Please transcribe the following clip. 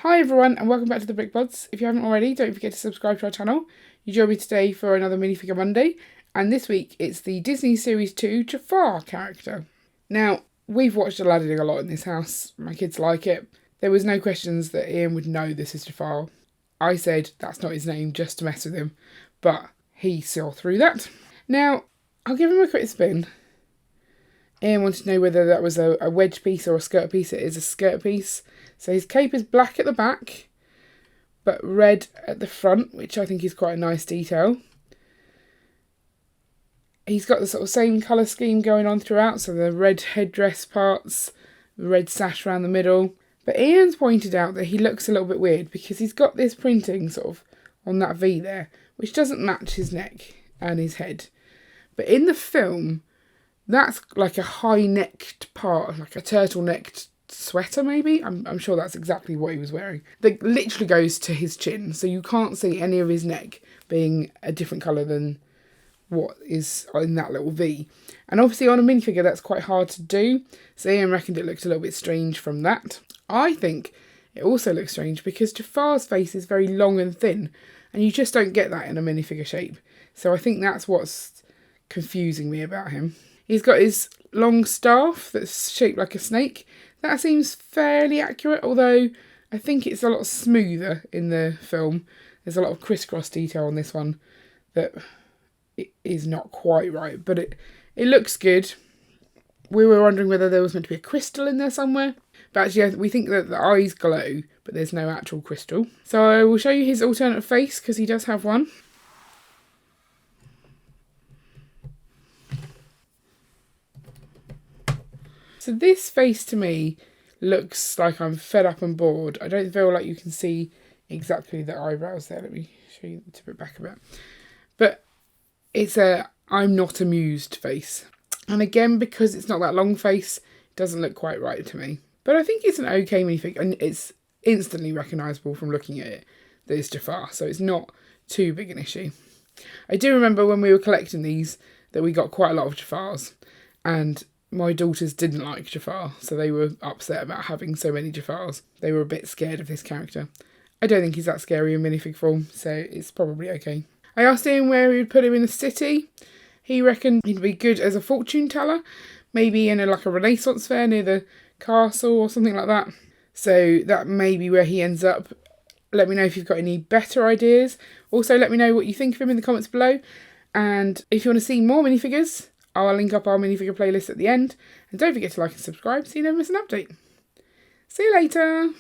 Hi everyone and welcome back to the Brick Buds. If you haven't already, don't forget to subscribe to our channel. You join me today for another Minifigure Monday, and this week it's the Disney Series 2 Jafar character. Now, we've watched Aladdin a lot in this house. My kids like it. There was no questions that Ian would know this is Jafar. I said that's not his name just to mess with him, but he saw through that. Now, I'll give him a quick spin. Ian wanted to know whether that was a wedge piece or a skirt piece. It is a skirt piece. So his cape is black at the back, but red at the front, which I think is quite a nice detail. He's got the sort of same colour scheme going on throughout, so the red headdress parts, the red sash around the middle. But Ian's pointed out that he looks a little bit weird because he's got this printing sort of on that V there, which doesn't match his neck and his head. But in the film, that's like a high-necked part, like a turtle-necked sweater maybe. I'm sure that's exactly what he was wearing. That literally goes to his chin, so you can't see any of his neck being a different colour than what is in that little V. And obviously on a minifigure that's quite hard to do, so Ian reckoned it looked a little bit strange from that. I think it also looks strange because Jafar's face is very long and thin, and you just don't get that in a minifigure shape. So I think that's what's confusing me about him. He's got his long staff that's shaped like a snake. That seems fairly accurate, although I think it's a lot smoother in the film. There's a lot of crisscross detail on this one that it is not quite right, but it looks good. We were wondering whether there was meant to be a crystal in there somewhere, but actually we think that the eyes glow, but there's no actual crystal. So I will show you his alternate face because he does have one. So this face to me looks like I'm fed up and bored. I don't feel like you can see exactly the eyebrows there. Let me show you to it back a bit. But it's a I'm not amused face. And again, because it's not that long face, it doesn't look quite right to me. But I think it's an okay minifigure, and it's instantly recognisable from looking at it that it's Jafar, so it's not too big an issue. I do remember when we were collecting these that we got quite a lot of Jafars, and my daughters didn't like Jafar, so they were upset about having so many Jafars. They were a bit scared of this character. I don't think he's that scary in minifig form, so it's probably okay. I asked him where we would put him in the city. He reckoned he'd be good as a fortune teller, maybe in a Renaissance fair near the castle or something like that. So that may be where he ends up. Let me know if you've got any better ideas. Also, let me know what you think of him in the comments below. And if you want to see more minifigures, I'll link up our minifigure playlist at the end. And don't forget to like and subscribe so you never miss an update. See you later!